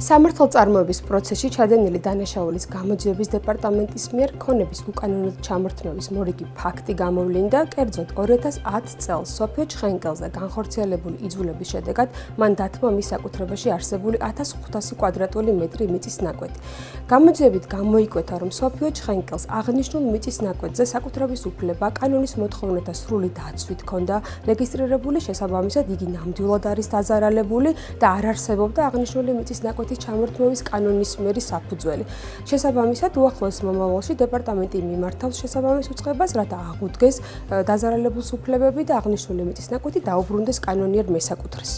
სამართალწარმოების პროცესში ჩადენილი დანაშაულის გამოძიების დეპარტამენტის მიერ ქონების უკანონოდ ჩამორთმევის მორიგი ფაქტი გამოვლინდა, კერძოდ 2010 წელს სოფიო ჩხენკელზე განხორციელებული იძულების შედეგად მან დათმო მის საკუთრებაში არსებული 1500 კვადრატული მეტრი მიწის ნაკვეთი. გამოძიებით გამოიკვეთა, რომ სოფიო ჩხენკელს აღნიშნულ მიწის ნაკვეთზე საკუთრების უფლება კანონის მოთხოვნათა სრული დაცვით ჰქონდა რეგისტრირებული, შესაბამისად იგი ნამდვილად არის დაზარალებული და არ არსებობდა აღნიშნული მიწის ნაკვეთის ჩამორთმევის კანონის მიერი საფუძველი. შესაბამისად, უახლოეს მომავალში დეპარტამენტი მიმართავს შესაბამის უწყებას, რათა აღუდგეს დაზარალებულს უფლებები და აღნიშნული მიწის ნაკვეთი დაუბრუნდეს კანონიერ მესაკუთრეს.